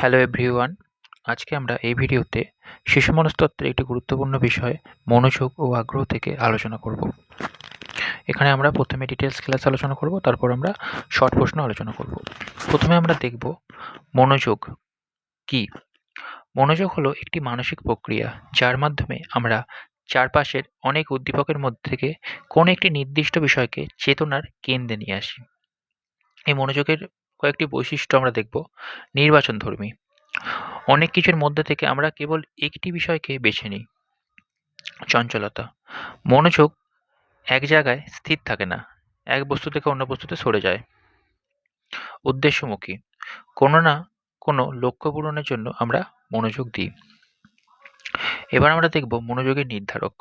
Hello everyone, আজকে আমরা এই ভিডিওতে শিশু মনস্তত্ত্বের একটি গুরুত্বপূর্ণ বিষয় মনোযোগ ও আগ্রহ থেকে আলোচনা করব। এখানে আমরা প্রথমে ডিটেলস ক্লাস আলোচনা করব, তারপর আমরা শর্ট প্রশ্ন আলোচনা করব। প্রথমে আমরা দেখব মনোযোগ কি। মনোযোগ হলো একটি মানসিক প্রক্রিয়া যার মাধ্যমে আমরা চারপাশের অনেক উদ্দীপকের মধ্যে থেকে কোনো একটি নির্দিষ্ট বিষয়কে চেতনার কেন্দ্রে নিয়ে আসি। এই মনোযোগের কয়েকটি বৈশিষ্ট্য আমরা দেখব। নির্বাচনধর্মী, অনেক কিছুর মধ্যে থেকে আমরা কেবল একটি বিষয়কে বেছে নিই। চঞ্চলতা, মনোযোগ এক জায়গায় স্থির থাকে না, এক বস্তু থেকে অন্য বস্তুতে সরে যায়। উদ্দেশ্যমুখী, কোনো না কোনো লক্ষ্য পূরণের জন্য আমরা মনোযোগ দিই। এবার আমরা দেখব মনোযোগের নির্ধারক।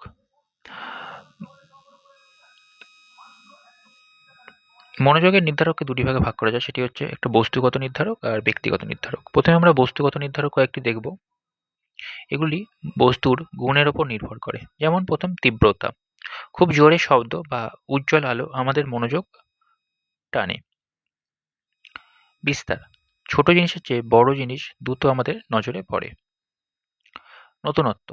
মনোযোগের নির্ধারককে দুটি ভাগে ভাগ করা যায়, সেটি হচ্ছে একটা বস্তুগত নির্ধারক আর ব্যক্তিগত নির্ধারক। প্রথমে আমরা বস্তুগত নির্ধারক কয়েকটি দেখব। এগুলি বস্তুর গুণের উপর নির্ভর করে। যেমন প্রথম, তীব্রতা। খুব জোরে শব্দ বা উজ্জ্বল আলো আমাদের মনোযোগ টানে। বিস্তার, ছোট জিনিসের চেয়ে বড় জিনিস দ্রুত আমাদের নজরে পড়ে। নতুনত্ব,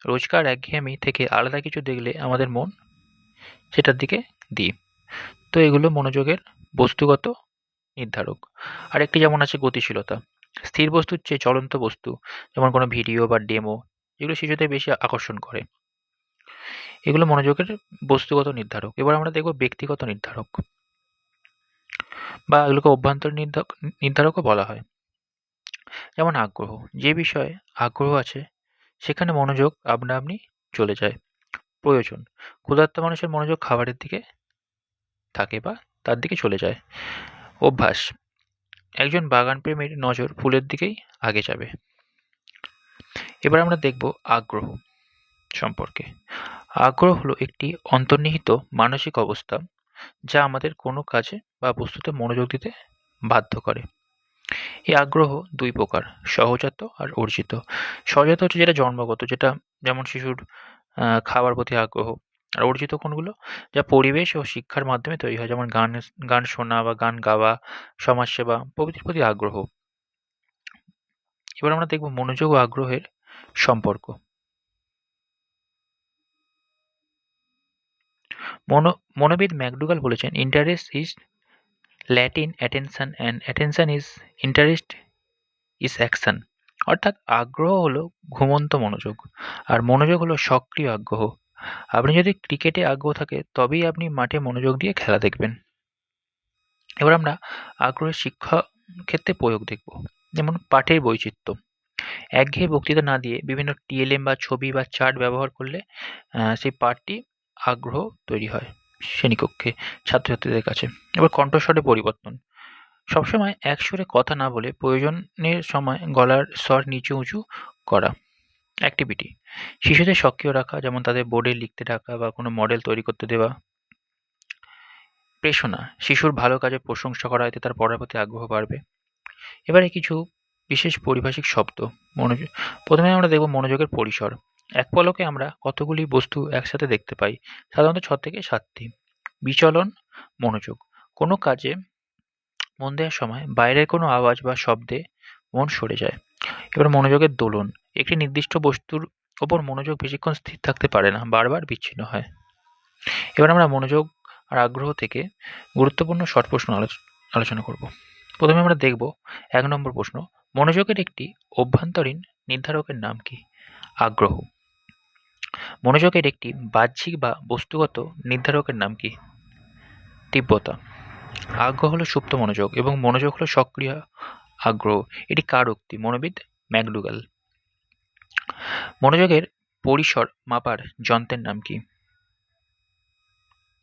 রোজকার একঘেয়েমি থেকে আলাদা কিছু দেখলে আমাদের মন সেটার দিকে দিই। তো এগুলো মনোযোগের বস্তুগত নির্ধারক। আরেকটি যেমন আছে গতিশীলতা। স্থির বস্তুর চেয়ে চলন্ত বস্তু, যেমন কোনো ভিডিও বা ডেমো, এগুলো শিশুদের বেশি আকর্ষণ করে। এগুলো মনোযোগের বস্তুগত নির্ধারক। এবার আমরা দেখব ব্যক্তিগত নির্ধারক, বা এগুলোকে অভ্যন্তরীণ নির্ধারকও বলা হয়। যেমন আগ্রহ, যে বিষয়ে আগ্রহ আছে সেখানে মনোযোগ আপনা আপনি চলে যায়। প্রয়োজন, ক্ষুধার্ত মানুষের মনোযোগ খাবারের দিকে থাকে বা তার দিকে চলে যায়। অভ্যাস, একজন বাগানপ্রেমীর নজর ফুলের দিকেই আগে যাবে। এবার আমরা দেখব আগ্রহ সম্পর্কে। আগ্রহ হলো একটি অন্তর্নিহিত মানসিক অবস্থা যা আমাদের কোনো কাজে বা বস্তুতে মনোযোগ দিতে বাধ্য করে। এই আগ্রহ দুই প্রকার, সহজাত আর অর্জিত। সহজাত হচ্ছে যেটা জন্মগত, যেটা যেমন শিশুর খাওয়ার প্রতি আগ্রহ। আর অর্জিত কোনগুলো? যা পরিবেশ ও শিক্ষার মাধ্যমে তৈরি হয়, যেমন গান গান শোনা বা গান গাওয়া, সমাজসেবা প্রভৃতির প্রতি আগ্রহ। এবার আমরা দেখব মনোযোগ ও আগ্রহের সম্পর্ক। মনোবিদ ম্যাকডুগাল বলেছেন, interest is Latin attention and attention is interest is action. অর্থাৎ আগ্রহ হলো ঘুমন্ত মনোযোগ আর মনোযোগ হলো সক্রিয় আগ্রহ। আপনি যদি ক্রিকেটে আগ্রহ থাকে তবেই আপনি মাঠে মনোযোগ দিয়ে খেলা দেখবেন। এবার আমরা আগ্রহের শিক্ষা ক্ষেত্রে প্রয়োগ দেখব। যেমন পাঠের বৈচিত্র্য। একঘেয়ে বক্তৃতা না দিয়ে বিভিন্ন টিএলএম বা ছবি বা চার্ট ব্যবহার করলে সেই পাঠটি আগ্রহ তৈরি হয় শ্রেণীকক্ষে ছাত্রছাত্রীদের কাছে। এবার কণ্ঠস্বরে পরিবর্তন। সবসময় এক সুরে কথা না বলে প্রয়োজনের সময় গলার স্বর নিচু উঁচু করা। অ্যাক্টিভিটি, শিশুদের সক্রিয় রাখা, যেমন তাদের বোর্ডে লিখতে ডাকা বা কোনো মডেল তৈরি করতে দেওয়া। প্রেষণা, শিশুর ভালো কাজে প্রশংসা করা, এতে তার পড়ার প্রতি আগ্রহ বাড়বে। এবারে কিছু বিশেষ পারিভাষিক শব্দ। মনোযোগ, প্রথমে আমরা দেখব মনোযোগের পরিসর। এক পলকে আমরা কতগুলি বস্তু একসাথে দেখতে পাই, সাধারণত 6 থেকে 7টি। বিচলন মনোযোগ, কোনো কাজে মন দেওয়ার সময় বাইরের কোনো আওয়াজ বা শব্দে মন সরে যায়। এবার মনোযোগের দোলন, একটি নির্দিষ্ট বস্তুর ওপর মনোযোগ বেশিক্ষণ স্থির থাকতে পারে না, বারবার বিচ্ছিন্ন হয়। এবার আমরা মনোযোগ আর আগ্রহ থেকে গুরুত্বপূর্ণ শর্ট প্রশ্ন আলোচনা করব। প্রথমে আমরা দেখব 1 নম্বর প্রশ্ন, মনোযোগের একটি অভ্যন্তরীণ নির্ধারকের নাম কি? আগ্রহ। মনোযোগের একটি বাহ্যিক বা বস্তুগত নির্ধারকের নাম কি? তীব্রতা। আগ্রহ হলো সুপ্ত মনোযোগ এবং মনোযোগ হলো সক্রিয় আগ্রহ। এটি কার উক্তি? মনোবিদ ম্যাকডুগাল। মনোযোগের পরিসর মাপার যন্ত্রের নাম কি?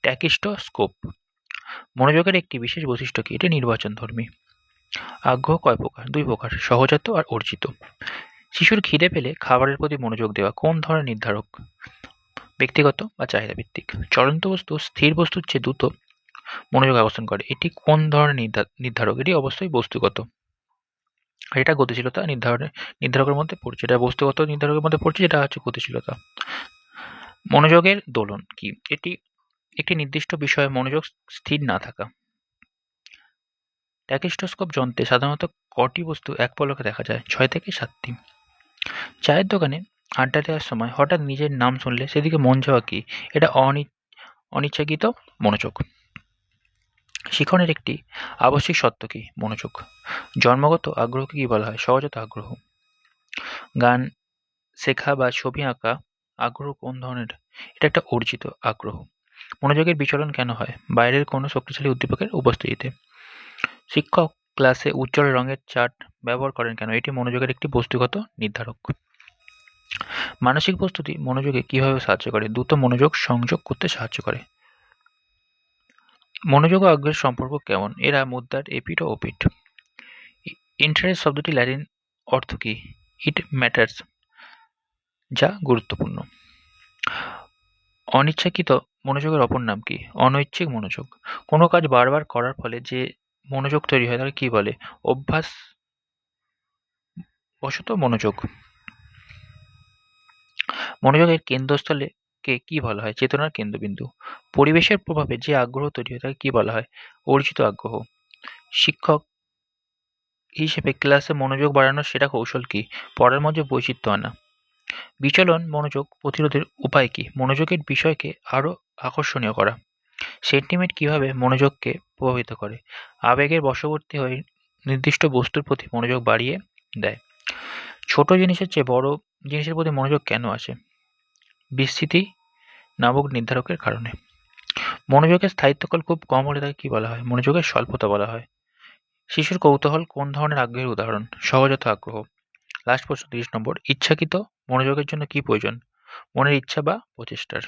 ট্যাকিস্টোস্কোপ। মনোযোগের একটি বিশেষ বৈশিষ্ট্য কি? এটি নির্বাচনধর্মী। আগ্রহ কয় প্রকার? 2 প্রকার, সহজাত আর অর্জিত। শিশুর খিদে পেলে খাবারের প্রতি মনোযোগ দেওয়া কোন ধরনের নির্ধারক? ব্যক্তিগত বা চাহিদা ভিত্তিক। চলন্ত বস্তু স্থির বস্তুর চেয়ে দ্রুত মনোযোগ আকর্ষণ করে, এটি কোন ধরনের নির্ধারক? এটি অবশ্যই বস্তুগত। আর এটা গতিশীলতা নির্ধারকের মধ্যে পড়ছে, এটা বস্তুগত নির্ধারকের মধ্যে পড়ছে, যেটা হচ্ছে গতিশীলতা। মনোযোগের দোলন কি? এটি একটি নির্দিষ্ট বিষয়ে মনোযোগ স্থির না থাকা। ট্যাকিস্টোস্কোপ যন্ত্রে সাধারণত কটি বস্তু এক পলকে দেখা যায়? 6 থেকে 7টি। চায়ের দোকানে আড্ডা দেওয়ার সময় হঠাৎ নিজের নাম শুনলে সেদিকে মন যাওয়া কি? এটা অনিচ্ছাকৃত মনোযোগ। শিখনের একটি আবশ্যিক সত্য কি? মনোযোগ। জন্মগত আগ্রহকে কি বলা হয়? সহজাত আগ্রহ। গান শেখা বা ছবি আঁকা আগ্রহ কোন ধরনের? এটা একটা অর্জিত আগ্রহ। মনোযোগের বিচলন কেন হয়? বাইরের কোনো শক্তিশালী উদ্দীপকের উপস্থিতিতে। শিক্ষক ক্লাসে উজ্জ্বল রঙের চার্ট ব্যবহার করেন কেন? এটি মনোযোগের একটি বস্তুগত নির্ধারক। মানসিক প্রস্তুতি মনোযোগে কিভাবে সাহায্য করে? দ্রুত মনোযোগ সংযোগ করতে সাহায্য করে। মনোযোগ ও আগ্রহের সম্পর্ক কেমন? এরা মুদ্রার এপিঠ ও ওপিঠ। ইন্টারেস্ট শব্দটি ল্যাটিন অর্থ কি? ইট ম্যাটার্স, যা গুরুত্বপূর্ণ। অনিচ্ছাকৃত মনোযোগের অপর নাম কি? অনৈচ্ছিক মনোযোগ। কোনো কাজ বারবার করার ফলে যে মনোযোগ তৈরি হয় তাকে কি বলে? অভ্যাসবশত মনোযোগ। মনোযোগের কেন্দ্রস্থলে কে কি বলা হয়? চেতনার কেন্দ্রবিন্দু। পরিবেশের প্রভাবে যে আগ্রহ তৈরি হয় তাকে কি বলা হয়? অর্জিত আগ্রহ। শিক্ষক হিসেবে ক্লাসে মনোযোগ বাড়ানোর সেরা কৌশল কি? পড়ার মধ্যে বৈচিত্র্য আনা। বিচলন মনোযোগ প্রতিরোধের উপায় কি? মনোযোগের বিষয়কে আরও আকর্ষণীয় করা। সেন্টিমেন্ট কিভাবে মনোযোগকে প্রভাবিত করে? আবেগের বশবর্তী হয়ে নির্দিষ্ট বস্তুর প্রতি মনোযোগ বাড়িয়ে দেয়। ছোট জিনিসের চেয়ে বড় জিনিসের প্রতি মনোযোগ কেন আসে? বিস্তৃতি নামক নির্ধারকের কারণে। মনোযোগের স্থায়িত্বকাল খুব কম হলে তাকে কি বলা হয়? মনোযোগের স্বল্পতা বলা হয়। শিশুর কৌতূহল কোন ধরনের আগ্রহের উদাহরণ? সহজাত আগ্রহ। লাস্ট প্রশ্ন 30 নম্বর। ইচ্ছাকৃত মনোযোগের জন্য কি প্রয়োজন? মনের ইচ্ছা বা প্রচেষ্টার।